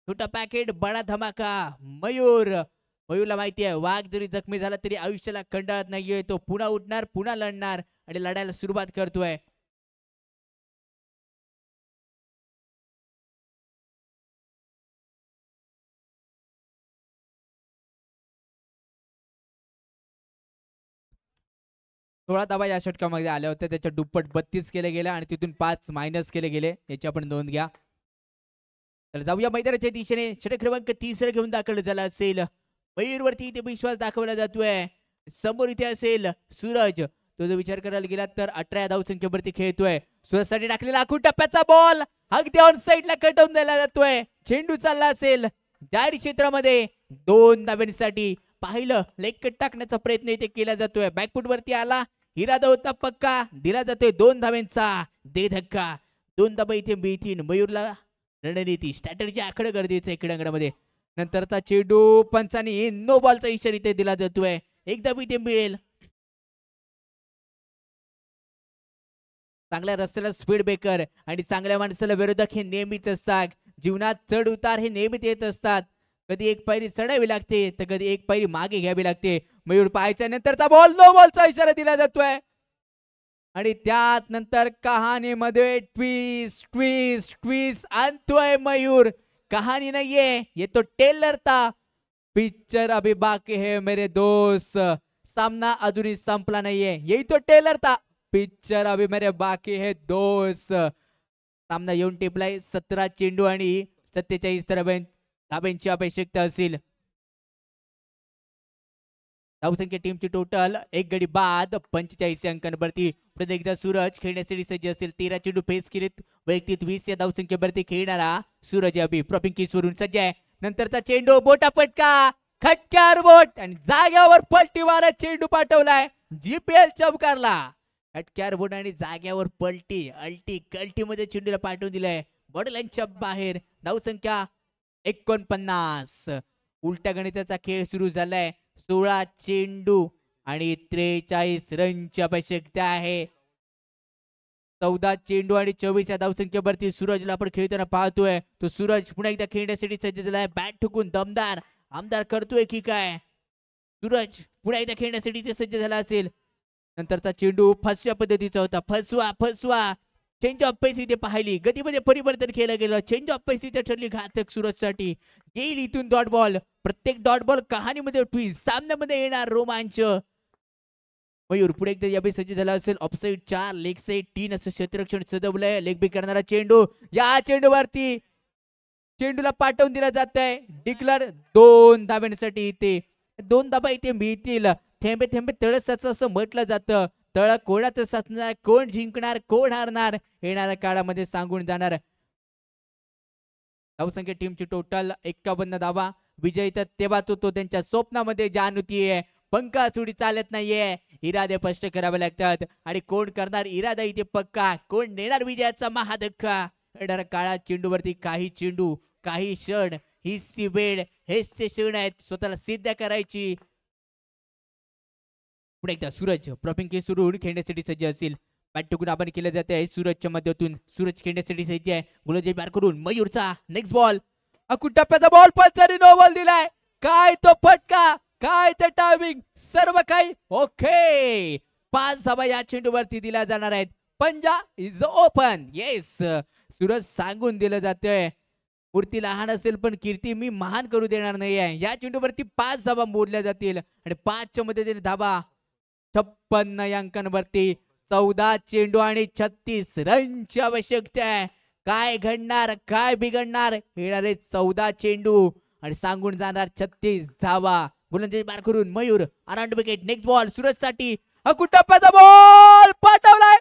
छोटा पॅकेट बडा धमाका. मयूरला माहिती आहे वाघ जरी जखमी झाला तरी आयुष्याला कंटाळत नाहीये. तो पुन्हा उठणार पुन्हा लढणार आणि लढायला सुरुवात करतोय. सोळा धावा या षटकामध्ये आल्या होत्या. त्याच्या दुप्पट 32 केले गेले आणि तिथून 5 मायनस केले गेले. याची आपण नोंद घ्या. तर जाऊया मैदानाच्या दिशेने. षटक क्रमांक 3 घेऊन दाखल झाला असेल. मयूरवरती इथे विश्वास दाखवला जातोय. समोर इथे असेल सूरज. तो जर विचार करायला गेला तर 18 धावसंख्येवरती खेळतोय. सूरजसाठी टाकलेला आखूड टप्प्याचा बॉल अगदी ऑन साइडला कटवून दिला जातोय. चेंडू चालला असेल जाहीर क्षेत्रामध्ये. 2 धाव्यांसाठी पाहिलं लेग कट टाकण्याचा प्रयत्न इथे केला जातोय. बॅकफुट वरती आला. इरादा होता पक्का. दिला जातोय 2 धाव्यांचा दे धक्का. 2 धाबा इथे मिळतील. मयूरला रणनीती स्ट्रॅटेजी आखणं गरजेचं आहे क्रीडांगणामध्ये. नंतरचा चेंडू पंचाने नो बॉलचा इशारा इथे दिला जातोय. एकदा बी ते मिळेल. चांगल्या रस्त्याला स्पीड ब्रेकर आणि चांगल्या माणसाला विरोधक हे नेहमीच असतात. जीवनात चढ उतार हे नेहमीच येत असतात. कधी एक पायरी चढावी लागते तर कधी एक पायरी मागे घ्यावी लागते. मयूर पाहायच्या नंतरचा बॉल नो बॉलचा इशारा दिला जातोय आणि त्यात नंतर कहाणीमध्ये ट्विस्ट ट्विस्ट ट्विस्ट आणतोय मयूर. कहाणी नाहीये, ये तो टेलर था. पिक्चर अभी बाकी है मेरे दोस्त. सामना अजूनही संपला नाहीये, यही तो टेलर था. पिक्चर अभी मेरे बाकी है दोस्त. सामना येऊन टिपलाय. 17 चेंडू आणि 47 धाब्यांची आवश्यकता असेल. धावसंख्या टीमची टोटल एक गडी बाद 45 अंकांवरती. पुढे एकदा सूरज खेळण्यासाठी सज्ज असेल. 13 चेंडू फेस केलेत. वैयक्तिक 20 या धावसंख्येवरती खेळणारा सूरज अभि प्रॉपिंग किसवरून सज्ज आहे. नंतरचा चेंडू बोटा फटका खटक्यावर बोट आणि जाग्यावर पलटी मारत चेंडू पाठवलाय. जीपीएल चमकारला. खटक्यावर बोट आणि जाग्यावर पलटी अल्टी कल्टी मध्ये चेंडूला पाठवून दिलाय. बॉडलांच्या बाहेर. धावसंख्या 49. उलट्या गणिताचा खेळ सुरू झालाय. 16 चेंडू आणि 43 रनची आवश्यकता आहे. 14 चेंडू आणि 24 या धावसंख्येवरती सूरजला आपण खेळताना पाहतोय. तो सूरज पुन्हा एकदा खेळण्यासाठी सज्ज झालाय. बॅट ठोकून दमदार आमदार करतोय की काय. सूरज पुन्हा एकदा खेळण्यासाठी ते सज्ज झाला असेल. नंतरचा चेंडू फसव्या पद्धतीचा होता. फसवा चेंज ऑफ पेस इथे पाहिली. गतीमध्ये परिवर्तन केलं गेलं. चेंज ऑफ पेस इथे ठरली घातक सूरजसाठी. येईल इथून डॉट बॉल. प्रत्येक डॉट बॉल कहाणीमध्ये ट्विस्ट. सामन्यामध्ये येणार रोमांच. मयूर पुढे एकदा यावेळी सज्ज झाला असेल. ऑफसाईड 4 लेग साईड 3 असं क्षेत्ररक्षण सजवलंय. लेग बी करणारा चेंडू. या चेंडूवरती चेंडूला पाठवून दिला जात आहे. डिक्लर 2 धाब्यांसाठी इथे 2 धाबा इथे मिळतील. थेंबे थेंबे तळसाचं असं म्हटलं जातं. तळ कोणाचं साचणार, कोण जिंकणार, कोण हारणार येणाऱ्या काळामध्ये सांगून जाणार. धावसंख्या टीमची टोटल 51 धावा. विजय तर तेव्हाच होतो त्यांच्या स्वप्नामध्ये जाण होतीये. पंखा सुडी चालत नाहीये. इरादे स्पष्ट करावे लागतात आणि कोण करणार इरादा इथे पक्का. कोण नेणार विजयाचा महाधक्का. येणाऱ्या काळात चेंडूवरती काही चेंडू काही क्षण ही वेळ हेच ते क्षण आहेत स्वतःला सिद्ध करायची. पुढे एकदा सूरज प्रॉपिंग केस सुरू खेळण्यासाठी सज्ज असेल. बॅट टोकून आपण केलं जाते आहे सूरजच्या माध्यमातून. सूरज खेळण्यासाठी सज्ज आहे. गोलंदाजी पार करून मयूरचा नेक्स्ट बॉल. टप्प्याचा बॉल पंचाने नो बॉल दिलाय. काय तो फटका, काय ते टायमिंग, सर्व काही ओके. 5 धावा या चेंडूवरती दिल्या जाणार आहेत. पंजा इज ओपन. येस सूरज सांगून दिलं जातंय मूर्ती लहान असेल पण कीर्ती मी महान करू देणार नाहीये. या चेंडूवरती 5 धावा मोडल्या जातील आणि 5च्या मध्ये धावा 56 अंकांवरती. 14 चेंडू आणि 36 रनची आवश्यकता आहे. काय घडणार, काय बिघडणार. येणारे 14 चेंडू आणि सांगून जाणार 36 धावा. गोलंदाजी पार करून Mayur around wicket. Next ball Suraj साठी. टप्प्याचा बॉल पाठवलाय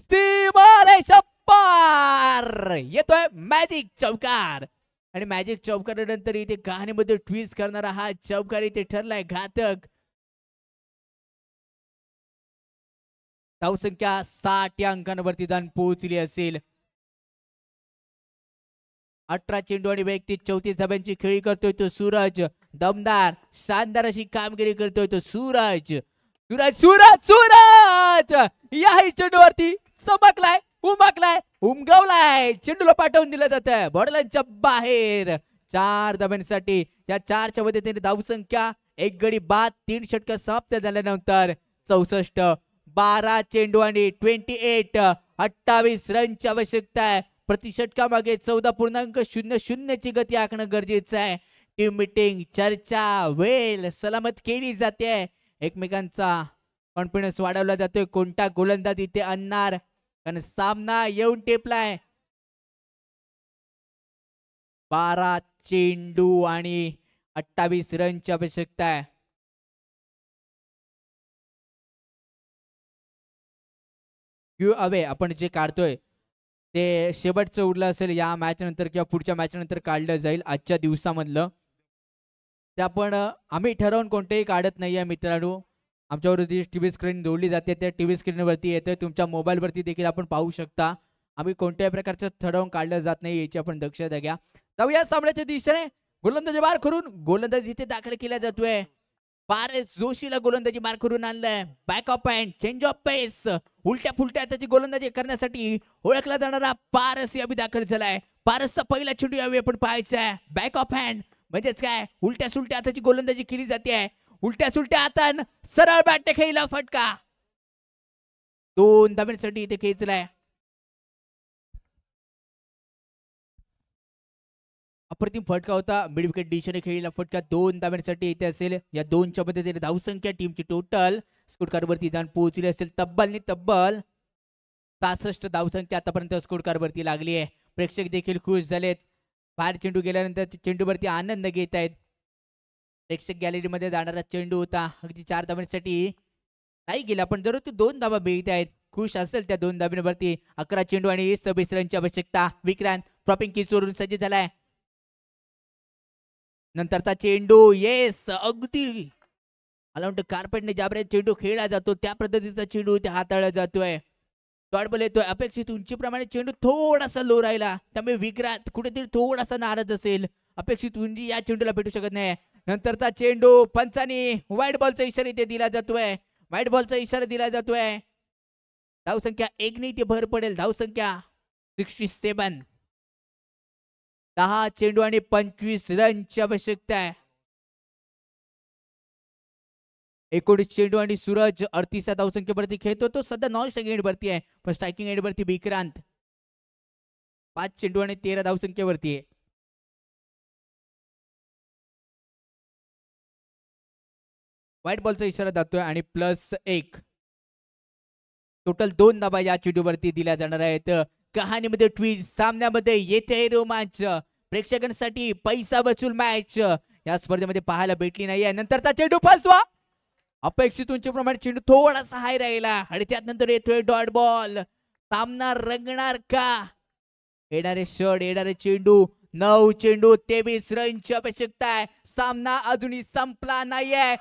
सीमारेषा पार. येतोय मॅजिक चौकार आणि मॅजिक चौकारानंतर इथे कहाणीमध्ये ट्विस्ट करणारा हा चौकार इथे ठरलाय घातक. धावसंख्या 60 या अंकांवरती जाऊन पोहोचली असेल. 18 चेंडू आणि वैयक्तिक 34 धाब्यांची खेळी करतोय तो सूरज. दमदार शानदार अशी कामगिरी करतोय तो सूरज. सूरज सूरज सूरज याही चेंडूवरती चमकलाय, उमकलाय, उमगवलाय. चेंडूला पाठवून दिलं जात आहे बॉडलांच्या बाहेर. 4 धाब्यांसाठी या 4च्या मध्ये त्याने धावसंख्या 1 गडी बाद 3 षटक समाप्त झाल्यानंतर 64 12 चेंडू आणि 28 रनची आवश्यकता आहे. प्रति षटकामागे 14.00 ची गती आखणं गरजेचं आहे. टीम मीटिंग चर्चा वेल सलामत केली जाते. एकमेकांचा कॉन्फिडन्स वाढवला जातोय. कोणता गोलंदाज इथे आणणार कारण सामना येऊन टेपलाय. 12 चेंडू आणि 28 रनची आवश्यकता आहे. अवे आपण जे काढतोय ते शेवटचं उरलं असेल या मॅच नंतर किंवा पुढच्या मॅच नंतर काढलं जाईल आजच्या दिवसामधलं. ते आपण आम्ही ठरवून कोणतेही काढत नाहीये मित्रांनो. आमच्यावरती टीव्ही स्क्रीन जोडली जाते त्या टीव्ही स्क्रीनवरती येते. तुमच्या मोबाईलवरती देखील आपण पाहू शकता. आम्ही कोणत्याही प्रकारचं ठरवून काढलं जात नाही याची आपण दक्षता घ्या. जाऊया सामन्याच्या दिशेने. गोलंदाजी मार करून गोलंदाज इथे दाखल केला जातोय. पारस जोशीला गोलंदाजी मार करून आणलंय. Back of hand change of pace उलट्या फुलट्या त्याची गोलंदाजी करण्यासाठी ओळखला जाणारा पारस यावी दाखल झालाय. पारसचा पहिला चेंडू यावेळी आपण पाहायचा आहे. बॅक ऑफ हँड म्हणजेच काय उलट्या सुलट्या हाताची गोलंदाजी केली जाते. उलट्या सुलट्या हातान सरळ बॅटने खेळला फटका. 2 धाब्यांसाठी इथे खेचलाय. अप्रतिम फटका होता. मिड विकेट दिशेने खेळलेला फटका 2 धाब्यांसाठी इथे असेल. या 2च्या मदतीने धावसंख्या टीमची टोटल स्कोर कार्ड वरती जाऊन पोहोचली असेल तब्बल 66 धावसंख्या आतापर्यंत स्कोर कार्ड वरती लागली आहे. प्रेक्षक देखील खुश झालेत. बाहेर चेंडू गेल्यानंतर चेंडूवरती आनंद घेत आहेत. प्रेक्षक गॅलरीमध्ये जाणारा चेंडू होता अगदी 4 धाब्यांसाठी नाही गेला पण जरूर ते 2 धाबा मिळत आहेत. खुश असेल त्या 2 धाब्यांवरती. 11 चेंडू आणि 26 रनची आवश्यकता. विक्रांत प्रॉपिंग किसवरून सज्ज झालाय. नंतरचा चेंडू येस अगदी मला वाटतं कार्पेटने ज्याप्रकारे चेंडू खेळला जातो त्या पद्धतीचा चेंडू इथे हाताळला जातोय. डॉट बॉल येतोय. अपेक्षित उंचीप्रमाणे चेंडू थोडासा लो राहिला त्यामुळे विक्रांत कुठेतरी थोडासा नाराज असेल. अपेक्षित उंची या चेंडूला भेटू शकत नाही. नंतरचा चेंडू पंचानी व्हाईट बॉलचा इशारा इथे दिला जातोय. व्हाईट बॉलचा इशारा दिला जातोय. धावसंख्या 1 ने इथे भर पडेल. धावसंख्या 67. 10 चेंडू आणि 25 रनची आवश्यकता आहे. 19 चेंडू आणि सूरज 38 धावसंख्येवरती खेळतो. तो सध्या नॉन स्ट्रायकिंग एंडवरती आहे पण स्ट्रायकिंग एंडवरती विक्रांत 5 चेंडू आणि 13 धावसंख्येवरती आहे. व्हाईट बॉलचा इशारा जातोय आणि +1 टोटल 2 धाबा या चेंडूवरती दिल्या जाणार आहेत. कहाणीमध्ये ट्विस्ट सामन्यामध्ये येथे रोमांच. प्रेक्षकांसाठी पैसा वसूल मॅच या स्पर्धेमध्ये पाहायला भेटली नाहीये. नंतरचा चेंडू फसवा. अपेक्षित उंचीप्रमाणे चेंडू थोडासा हाय राहिला आणि त्यानंतर येतोय डॉट बॉल. सामना रंगणार का? येणारे षट येणारे चेंडू 9 चेंडू 23 रनची आवश्यकता आहे. सामना अजूनही संपला नाहीये.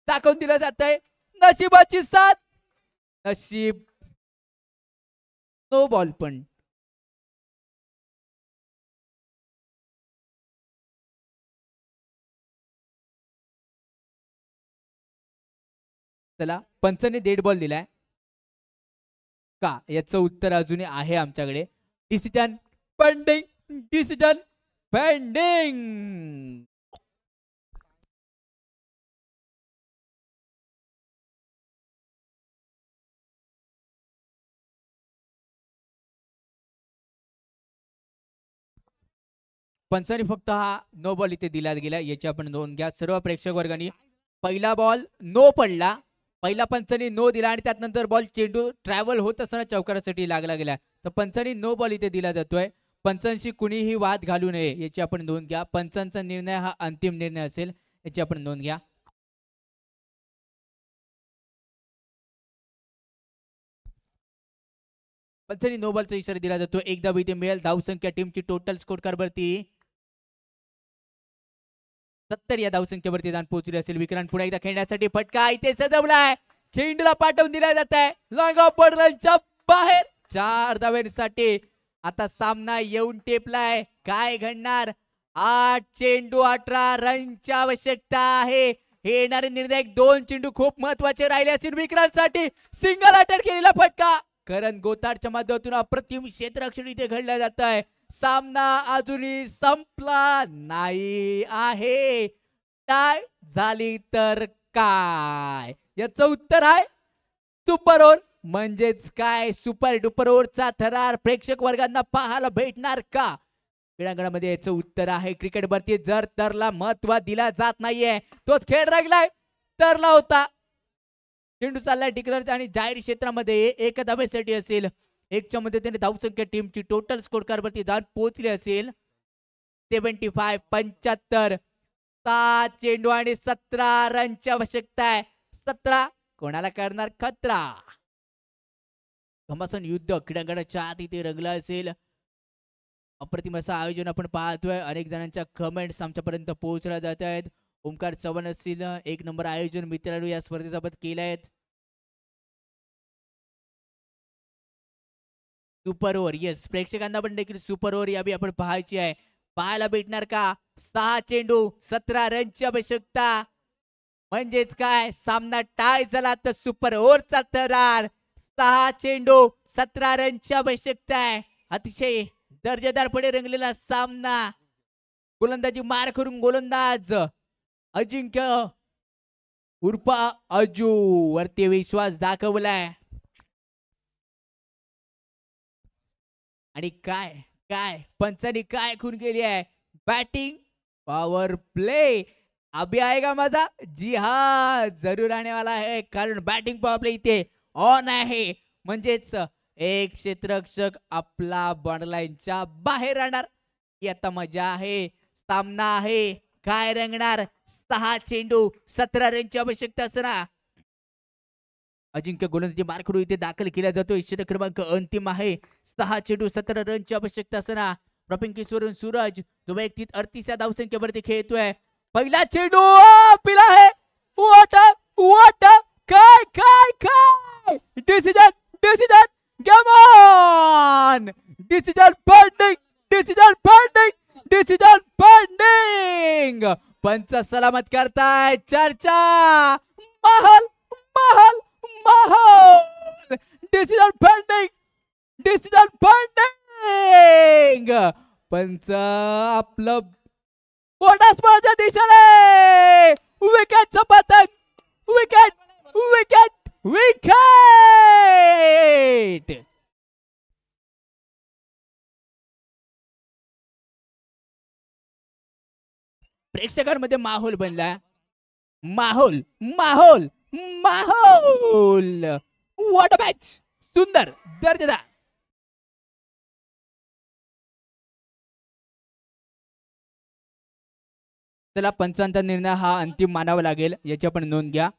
दाखवून दिलं जात आहे नशिबाची साथ. नशीब नो बॉल पण चला पंचाने डेड बॉल दिलाय का याचं उत्तर अजूनही आहे आमच्याकडे. Decision pending. Decision pending. Panchane फक्त हा नो बॉल इथे दिला गेला याची आपण नोंद घ्या. सर्व प्रेक्षक वर्गाने पहिला बॉल नो पडला. पहिला पंचाने नो दिला आणि त्यानंतर बॉल चेंडू ट्रॅव्हल होत असताना चौकारासाठी लागला गेला तर पंचाने नो बॉल इथे दिला जातोय. पंचांशी कुणीही वाद घालू नये याची आपण नोंद घ्या. पंचांचा निर्णय हा अंतिम निर्णय असेल याची आपण नोंद घ्या. पंचाने नो बॉलचा इशारा दिला जातो. एक धाव इथे मिळेल. धावसंख्या टीमची टोटल स्कोर कार्ड वरती 70 या धावसंख्येवरती जाऊन पोहोचली असेल. विक्रांत पुन्हा एकदा खेळण्यासाठी फटका इथे सजवलाय. चेंडूला पाठवून दिला जात आहे लॉंग ऑफ बॉर्डरच्या बाहेर. 4 धावांसाठी आता सामना येऊन टेपलाय. काय घडणार? 8 चेंडू 18 रनची आवश्यकता आहे. हे येणारे निर्णायक 2 चेंडू खूप महत्वाचे राहिले असतील विक्रांतसाठी. सिंगल अटॅक केलेला फटका करण गोताडच्या माध्यमातून अप्रतिम क्षेत्ररक्षण इथे घडलं जात आहे. सामना अजूनही संपला नाही आहे. टाय झाली तर काय याचं उत्तर आहे सुपर ओव्हर. म्हणजेच काय सुपर डुपर ओव्हरचा थरार प्रेक्षक वर्गांना पाहायला भेटणार का? क्रीडांगणामध्ये याचं उत्तर आहे क्रिकेटवरती जर तरला महत्व दिला जात नाहीये. तोच खेळ रंगलाय. तरला होता. चेंडू चाललाय डिक्लेअर आणि जाहीर क्षेत्रामध्ये 1 धावेसाठी असेल. 1च्या मदतीने धावसंख्या टीमची टोटल स्कोर कार्ड वरती जाऊन पोहोचली असेल 75 75. 7 चेंडू आणि 17 रनची आवश्यकता आहे. 17 कोणाला करणार खतरा? घमासान युद्ध क्रीडांगणाच्या आत इथे रंगला असेल. अप्रतिम असं आयोजन आपण पाहतोय. अनेक जणांच्या कमेंट्स आमच्यापर्यंत पोहोचल्या जात आहेत. ओमकार चव्हाण असतील 1 नंबर आयोजन मित्रांनो या स्पर्धेसोबत केले आहेत. Super over. येस, प्रेक्षकांना पण देखील सुपर ओव्हर यावी आपण पाहायची आहे. पाहायला भेटणार का? 6 चेंडू 17 रनची आवश्यकता. म्हणजेच काय, सामना टाय झाला तर सुपर ओव्हरचा थरार. 6 चेंडू 17 रनची आवश्यकता आहे. अतिशय दर्जेदारपणे रंगलेला सामना. गोलंदाजी मार करून गोलंदाज अजिंक्य उर्फा अजू वरती विश्वास दाखवलाय. आणि काय काय पंचांनी काय खून केली आहे. बॅटिंग पॉवर प्ले अभी आएगा मजा. जी हा, जरूर आने वाला है, कारण बॅटिंग पॉवर प्ले इथे ऑन आहे. म्हणजेच एक क्षेत्ररक्षक आपला बॉर्डरलाईनच्या बाहेर राहणार. ही आता मजा आहे. सामना आहे, काय रंगणार. 6 चेंडू 17 रनची आवश्यकता असणार. अजिंक्य गोलंदाजी मार करून इथे दाखल केला जातोय. षटक क्रमांक अंतिम आहे. 6 चेंडू 17 रनची आवश्यकता असणार. ड्रॉपिंग किसवरून सूरज तो वैयक्तिक 38 या धावसंख्येवरती खेळतोय. पहिला चेंडू पिला आहे. वाट काय काय काय decision game on. Decision pending. पंच सलामत करताय. चर्चा महल. Decision pending. पंच आपलं बोटास्पळाच्या दिशेने विकेटचं पतंग. विकेट. प्रेक्षकांमध्ये माहोल बनला. माहोल. What a match. सुंदर, दर्जेदार. चला, पंचांचा निर्णय हा अंतिम मानावा लागेल, याची आपण नोंद घ्या.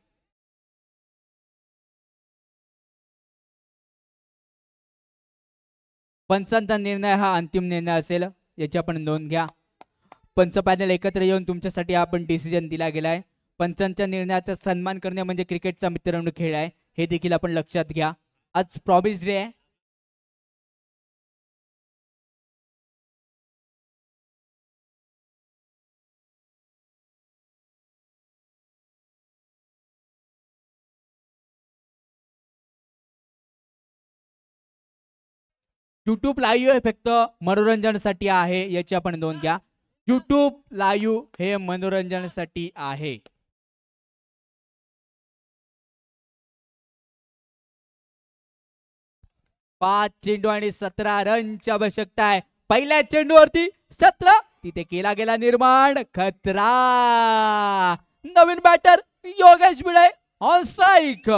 पंचांचा निर्णय हा अंतिम निर्णय असेल, याची आपण नोंद घ्या. पंच पॅनल एकत्र येऊन तुमच्यासाठी आपण डिसिजन दिला गेलाय. पंचांच्या निर्णयाचा सन्मान करणे म्हणजे क्रिकेटचा मित्रवणूक खेळ आहे, हे देखील आपण लक्षात घ्या. आज प्रॉमिस डे आहे. युट्यूब लाईव्ह हे फक्त मनोरंजनासाठी आहे, याची आपण नोंद घ्या. युट्यूब लाईव्ह हे मनोरंजनासाठी आहे. पाच चेंडू आणि 17 रनची आवश्यकता आहे. पहिल्या चेंडूवरती 17, तिथे केला गेला निर्माण खतरा. नवीन batter Yogesh Bhide on strike.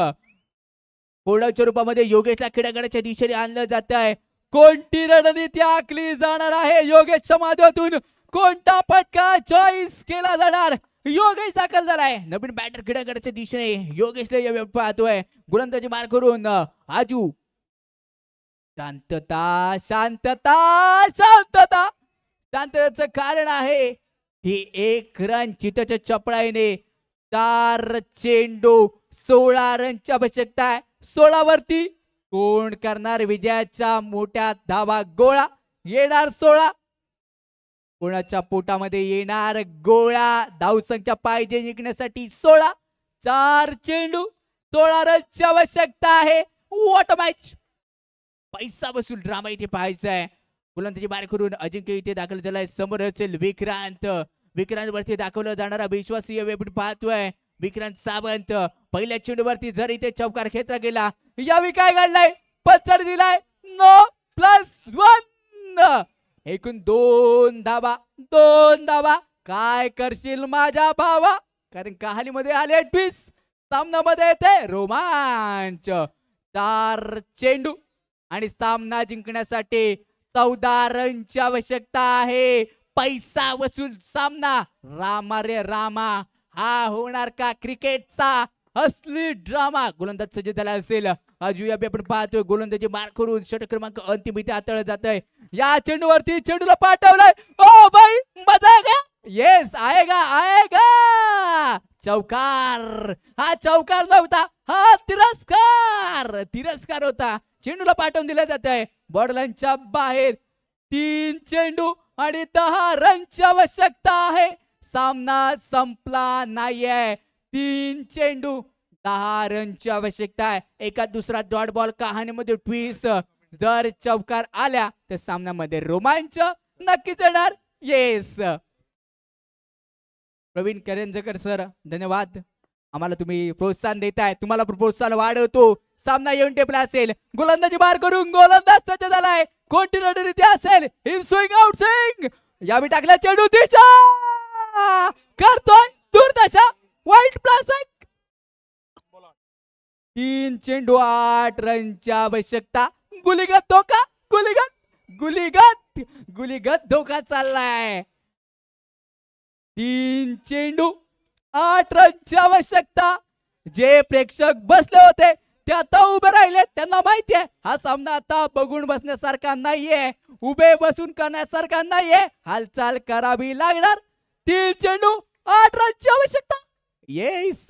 कोणाच्या रूपामध्ये योगेशला क्रीडांगणाच्या दिशेने आणलं जात आहे. कोणती रणनीती आखली जाणार आहे योगेशच्या माध्यमातून, कोणता फटका चॉईस केला जाणार. योगेश दाखल झालाय. नवीन बॅटर क्रीडांगणाच्या दिशेने योगेशला पाहतोय. गोलंदाजी मार करून आजू. शांतता शांतता शांतता. शांततेचं कारण आहे ही 1 रन चिताच्या चपळाईने. 4 चेंडू 16 रनची आवश्यकता आहे. 16 वरती कोण करणार विजयाचा मोठा धावा गोळा. येणार 16, कोणाच्या पोटामध्ये येणार गोळा. धावसंख्या पाहिजे जिंकण्यासाठी 16. 4 चेंडू 16 रनची आवश्यकता आहे. What a match. पैसा वसूल ड्रामा इथे पाहायचा आहे. गोलंदाजी बाहेर करून अजिंक्य इथे दाखल झालाय. समोर असेल विक्रांत. विक्रांत वरती दाखवला जाणारा विश्वासीय वेळ पाहतोय. विक्रांत सावंत पहिल्या चेंडूवरती जर इथे चौकार खेचला गेला. यावी काय घडलाय. पत्तर दिलाय. नो +1. एकूण 2 धावा. 2 धावा. काय करशील माझ्या भावा, कारण कहाणीमध्ये आले ट्विस्ट. सामन्यामध्ये येते रोमांच. 4 चेंडू आणि सामना जिंकण्यासाठी 14 रनची आवश्यकता आहे. पैसा वसूल सामना. रामा रे रामा, हा होणार का क्रिकेटचा असली ड्रामा. गोलंदाज सज्ज झाला असेल. आजू या आपण पाहतोय गोलंदाजी मार करून षटक क्रमांक अंतिम इथे हाताळलं जात आहे. या चेंडूवरती चेंडूला पाठवलाय. ओ भाई मजा आएगा. येस आएगा आएगा. चौकार. हा चौकार नव्हता, हा तिरस्कार होता. चेंडूला पाठवून दिला जात आहे. बॉर्डरलाईनच्या बाहेर 3 चेंडू आणि 10 रनची आवश्यकता आहे. सामना संपला नाहीये. 3 चेंडू 10 रनची आवश्यकता आहे. एका दुसरा डॉट बॉल कहाणीमध्ये ट्विस्ट. जर चौकार आल्या तर सामन्यामध्ये रोमांच नक्कीच येणार. येस प्रवीण करंजकर सर धन्यवाद. आम्हाला तुम्ही प्रोत्साहन देताय. तुम्हाला प्रोत्साहन वाढवतो. सामना येऊन टेपला असेल. गोलंदाजी बार करून गोलंदाज सज्ज झालाय. कोणती रीती असेल. In swing out swing. यावी टाकल्या चेंडू दिशा करतोय दुर्दशा. वाईट प्लास्टिक. 3 चेंडू 8 रनची आवश्यकता. गुलीगत धोका. गुलीगत धोका चाललाय. 3 चेंडू 8 रनची आवश्यकता. जे प्रेक्षक बसले होते ते आता उभे राहिले. त्यांना माहिती आहे हा सामना आता बघून बसण्यासारखा नाहीये. उभे बसून करण्यासारखा नाहीये. हालचाल करावी लागणार. 3 चेंडू 8 रनची आवश्यकता. येस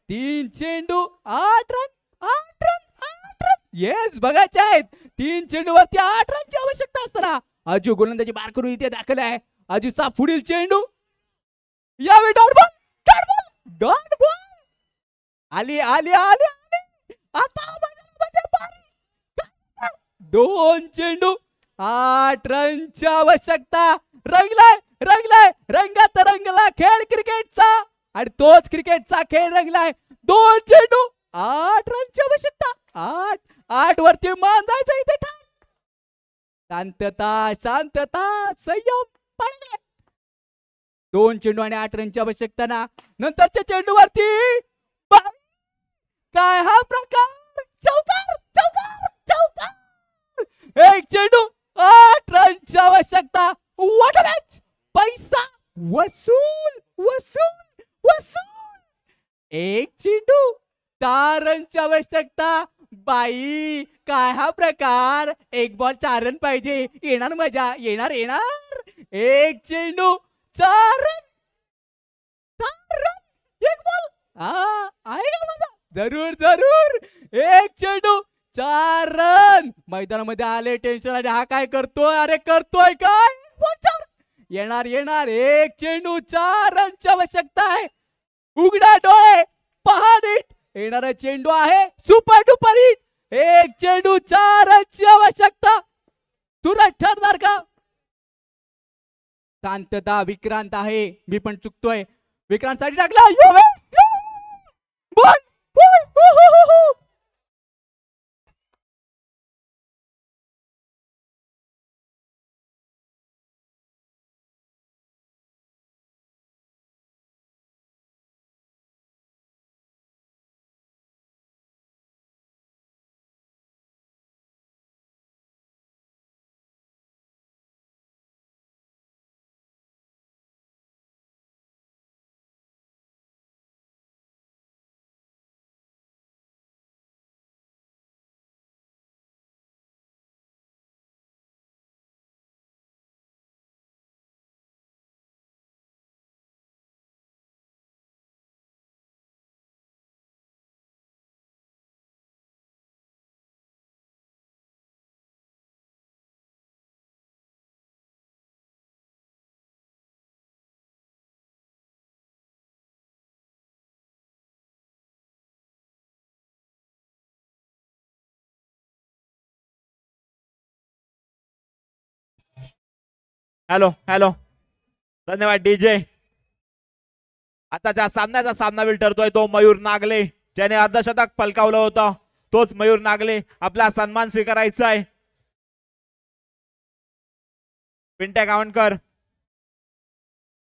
3 चेंडू 8 रन. येस बघायचे आहेत. 3 चेंडू वरती 8 रनची आवश्यकता असताना अजू गोलंदाजी बार करून इथे दाखल आहे. अजूचा पुढील चेंडू यावेळी डॉट बॉल. आली आता 2 चेंडू 8 रनची आवश्यकता. रंगात रंगला खेळ क्रिकेटचा आणि तोच क्रिकेटचा खेळ रंगलाय. 2 चेंडू 8 रनची आवश्यकता. 8 वरती मांडायचं इथे ठाण. शांतता संयम पाळले. 2 चेंडू आणि 8 रनची आवश्यकता ना. नंतरच्या चेंडू वरती काय हा प्रकार. चौकार. 1 चेंडू 8 रनची आवश्यकता. What a match. पैसा वसूल. 1 चेंडू 4 रनची आवश्यकता. बाई काय हा प्रकार. 1 बॉल 4 रन पाहिजे. येणार मजा. येणार 1 चेंडू 4 रन. 1 बॉल. आहे का मजा. जरूर 1 चेंडू 4 रन. मैदानामध्ये आले टेन्शन आणि हा काय करतोय. अरे करतोय काय. येणार 1 चेंडू 4 रनची आवश्यकता आहे. उघडा डोळे पहा नीट. येणारा चेंडू आहे सुपर डुपर हिट. 1 चेंडू 4 रनची आवश्यकता. सुरत ठरणार का. शांतता. विक्रांत आहे. मी पण चुकतोय. विक्रांत साठी टाकला. बॉल. हॅलो धन्यवाद डीजे. आताच्या सामन्याचा सामनावीर ठरतोय तो मयूर नागले ज्याने अर्धशतक फलकावलं होतं. तोच मयूर नागले आपला सन्मान स्वीकारायचा आहे. पिंट्या गावणकर